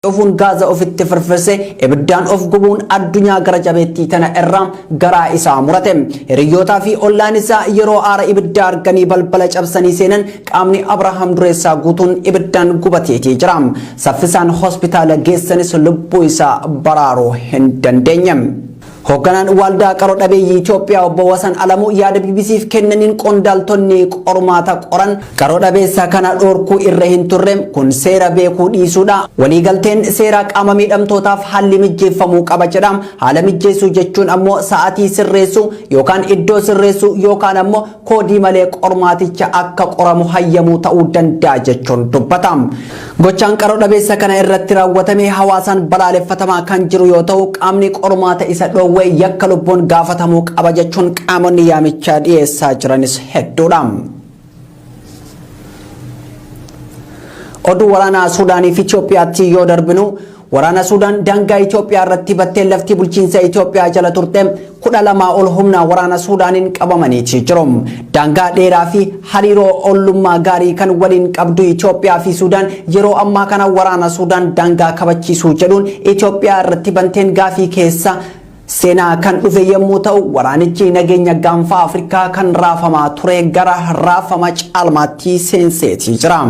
Ofun Gaza ofitti firfirse ibiddaan of gubuun addunyaa gara jabeettii tana irraa garaa isaa murate. Hiriyoota fi ollaan isaa yeroo aara ibiddaa arganii balbala cabsanii seenan qaamni Abrahaam Dureessaa guutuun ibiddaan gubateetii jira. Saffisaan hospitaala geessanis lubbuu isaa baraaruu hin dandeenye. Hoogganaan waldaa qaroo dhabeeyyii Itoophiyaa obbo Wasan Alamuu yaada BBCf kennaniin qondaaltonni qormaata qoran qaroo dhabeessa kana dhoorkuu irra hin turre kun seera beekuu dhiisuudha. Waliigalteen seera qaama miidhamtootaaf haalli mijjeeffamuu qaba jedha. Haala mijjeessuu jechuun ammoo sa'aatii sirreessuu yookaan iddoo sirreessuu yookaan ammoo koodii malee qormaaticha akka qoramu hayyamuu ta'uu danda'a jechuun dubbata. Gochaan qaroo dhabeessa kana irratti raawwatame hawaasaan balaaleffatamaa kan jiru yoo ta'u qaamni qormaata isa dhoowwe yakka lubbuun gaafatamuu qaba jechuun qaamonni yaamichaa dhiyeessaa jiranis hedduudha. Oduu waraanaa Suudaanii fi Itoophiyaatti yoo darbinu waraana Suudaan daangaa Itoophiyaa irratti battee lafti bulchiinsa Itoophiyaa jala turte 12 ol humna waraana Suudaaniin qabamanii jiru. Daangaa dheeraa fi hariiroo ollummaa gaarii kan waliin qabdu Itoophiyaa fi Suudaan yeroo ammaa kana waraana Suudaan daangaa kabachiisuu jedhuun Itoophiyaa irratti banteen gaafii keessa seenaa kan dhufe yommuu ta'u waraanichi nageenya gaanfa Afrikaa kan raafamaa ture gara raafama caalmaatti seenseetii jira.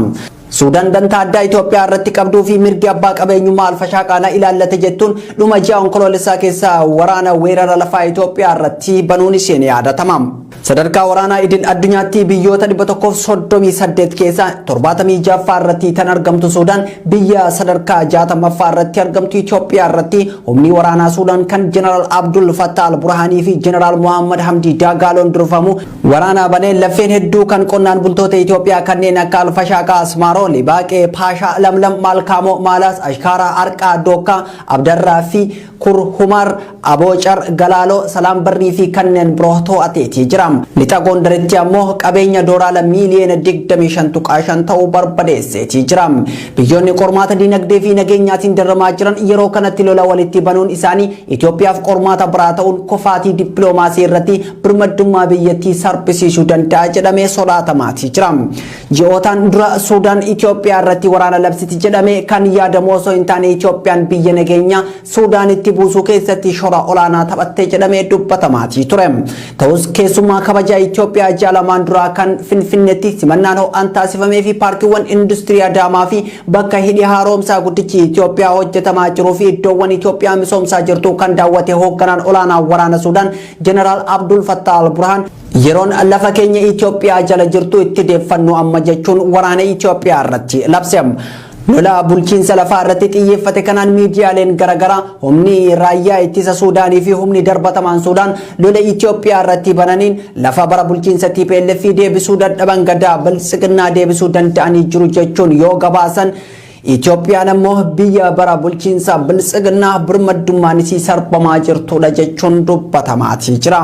Suudaan dantaa addaa Itoophiyaa irratti qabduu fi mirgi abbaa qabeenyummaa alfashaaqaana ilaallate jettuun dhuma ji'a onkoloolessaa keessa waraana weerara lafaa Itoophiyaa irratti banuun isheen yaadatama. Sadarkaa waraanaa idil addunyaatti biyyoota 138 keessa 76ffaa irratti tan argamtu Suudaan biyya sadarkaa 60ffaa irratti argamtu Itoophiyaa irratti humni waraanaa Suudaan kan Jeneraal Abdul Fattah al-Burhaanii fi Jeneraal Muhammad Hamdi Dagaaloon durfamu waraana banee lafeen hedduu kan qonnaan bultoota Itoophiyaa kanneen akka alfashaaqaa Asmaaroo, Libaaqee, Paashaa, Lamlam, Maalkaamoo, Maalaas, Ashkaaraa, Arqaa, Dookkaa, Abdarraa fi Kurhumar, Aboocar, Galaaloo, Salaam Barrii fi kanneen biroo to'ateetii jira. Lixa Gondaritti ammoo qabeenya doolaara miiliyoona 25.5 ta'uu barbadeesseetii jira. Biyyoonni qormaata dinagdee fi nageenyaatiin darramaa jiran yeroo kanatti lola walitti banuun isaanii Itoophiyaaf qormaata biraa ta'uun kofaatii dippiloomaasii irratti birmaddummaa biyyattii sarpisiisuu danda'a jedhamee sodaatamaati jira. Ji'ootaan dura Suudaan Itoophiyaa irratti waraana labsiti jedhame kan yaadamu osoo hin taane Itoophiyaan biyya nageenya Suudaanitti buusuu keessatti shoora olaanaa taphattee jedhamee dubbatamaati ture. Ta'us keessumaa kabaja Itoophiyaa jaalamaan duraa kan Finfinneetti simannaan ho'aan taasifamee fi paarkiiwwan industirii Adaamaa fi bakka hidhi haaromsaa guddichi Itoophiyaa hojjetamaa jiruu fi iddoowwan Itoophiyaa misoomsaa jirtu kan daawwate hoogganaan olaanaa waraana Suudaan Jeneraal Abdul Fattah al-Burhaan yeroon lafa keenya Itoophiyaa jala jirtu itti deeffannu amma jechuun waraana Itoophiyaa irratti labse. Lola bulchiinsa lafaa irratti xiyyeeffate kanaan miidiyaaleen garagaraa humni raayyaa ittisa Suudaanii fi humni darbatamaan Suudaan lola Itoophiyaa irratti bananiin lafa bara bulchiinsa TPLF deebisuu dadhaban gadaa biltsiginnaa deebisuu danda'anii jiru jechuun yoo gabaasan Itoophiyaan ammoo biyya bara bulchiinsa biltsiginnaa birmaddummaan isii sarbamaa jirtudha jechuun dubbatamaati jira.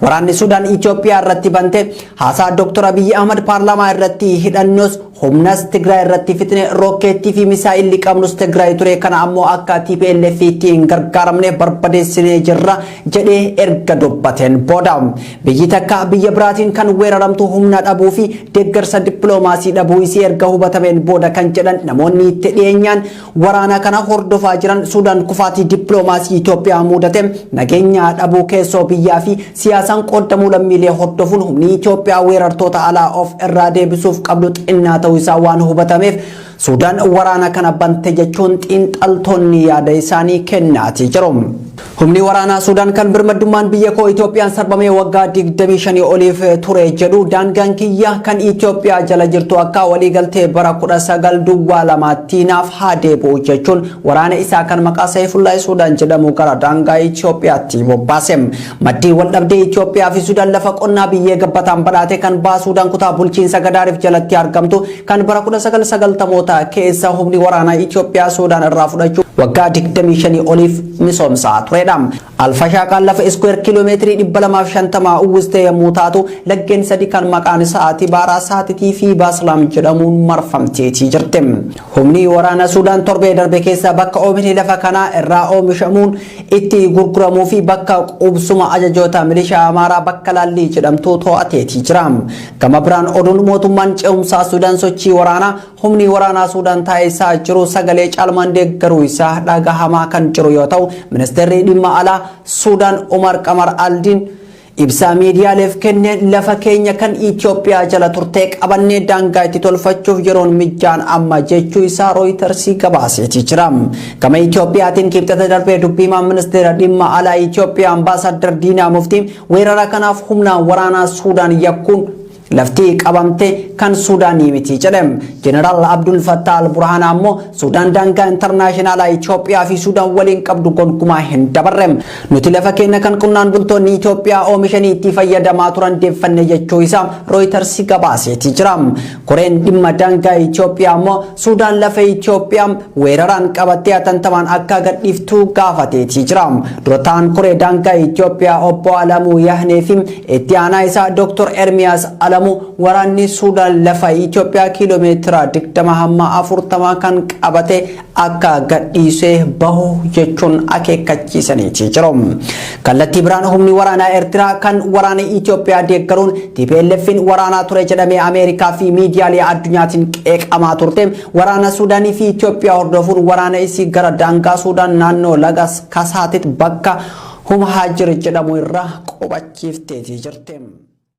Waraanni Suudaan Itoophiyaa irratti bante haasaa Dr. Abiy Ahmad paarlaamaa irratti hidhannos humnas Tigraay irratti fitne rookeettii fi misaa'illi qabnus Tigraay ture kana ammoo akka TPLF ittiin gargaaramne barbadeessinee jirra jedhee erga dubbateen booda biyyi takka biyya biraatiin kan weeraramtu humna dhabuu fi deeggarsa dippiloomaasii dhabuu isii erga hubatameen booda kan jedhan namoonni itti dhiyeenyaan waraana kana hordofaa jiran Suudaan kufaatii dippiloomaasii Itoophiyaa mudate nageenya dhabuu keessoo biyyaa fi siyaasaan qoodamuu lammiilee hordofuun humni Itoophiyaa weerartoota alaa of irraa deebisuuf qabdu xinnaa ta'uu isaa waan hubatameef Suudaan waraana kana bante jechuun xiinxaltoonni yaada isaanii kennaati jiru. Humni waraanaa Suudaan kan birmaddummaan biyya koo Itoophiyaan sarbamee waggaa 25 oliif ture jedhu daangaan kiyya kan Itoophiyaa jala jirtu akka waliigaltee bara 1922 naaf haa deebi'u jechuun waraana isaa kan maqaa Sayfullahi Suudaan jedhamu gara daangaa Itoophiyaatti bobbaase. Maddii wal dhabdee Itoophiyaa fi Suudaan lafa qonnaa biyyee gabbataan badhaate kan Suudaan kutaa bulchiinsa Gadaariif jalatti argamtu kan bara 1990 keessa humni waraanaa Itoophiyaa Suudaan irraa fudhachuu waggaa 25 oliif misoomsaa ture. jedham. Alfashaaqaan lafa iskuweer kiiloomeetirii 250 uwwiste yommuu taatu laggeen sadi kan maqaan isaati Baaraa Saatitii fi Baaslaam jedhamuun marfamteetii jirti. Humni waraana Suudaan torbee darbe keessa bakka oomishni lafa kanaa irraa oomishamuun itti gurguramuu fi bakka qubsuma ajajoota milishaa Amaaraa bakka Laallii jedhamtu to'ateetii jira. Gama biraan oduun mootummaan ce'umsaa Suudaan sochii waraanaa humni waraanaa Suudaan taasisaa jiru sagalee caalmaan deeggaruu isaa dhagahamaa kan jiru yoo ta'u ministeerri dhimma alaa Suudaan Umar Qamar Aldiin ibsa miidiyaaleef kenne lafa keenya kan Itoophiyaa jala turtee qabannee daangaa itti tolfachuuf yeroon mijjaan amma jechuu isaa Reuters gabaaseetii jira. Gama Itoophiyaatiin kibxata darbee dubbiimaan ministeera dhimma alaa Itoophiyaa Ambaasaddar Diinaa Muftiin weerara kanaaf humna waraanaa Suudaan yakkuun lafti qabamte kan Suudaanii miti jedham. Jeneraal Abdul Fattah al-Burhaan ammoo Suudaan daangaa intarnaashinaala Itoophiyaa fi Suudaan waliin qabdu gonkumaa hin dabarrem. Nuti lafa keenya kan qonnaan bultoonni Itoophiyaa oomishanii itti fayyadamaa turan deeffanne jechuu isaa Reuters gabaaseetii jira. Koreen dhimma daangaa Itoophiyaa ammoo Suudaan lafa Itoophiyaa weeraraan qabattee hatantamaan akka gadhiiftuu gaafateetii jira. Durataan koree daangaa Itoophiyaa obbo Alamuu Yahnee fi itti aanaa isaa Dr. Ermiyaas waraanni Suudaan lafa Itoophiyaa kiiloomeetira 20 hamma 40 kan qabate akka gadhiisee bahu jechuun akeekkachiisaniitii jiru. Kallattii biraan humni waraanaa Eertiraa kan waraana Itoophiyaa deeggaruun TPLF'n waraanaa ture jedhamee Ameerikaa fi miidiyaalee addunyaatiin qeeqamaa turte waraana Suudaanii fi Itoophiyaa hordofuun waraana isii gara daangaa Suudaan naannoo laga Kasaatitti bakka Humhaajir jedhamu irraa qubachiifteetii jirti.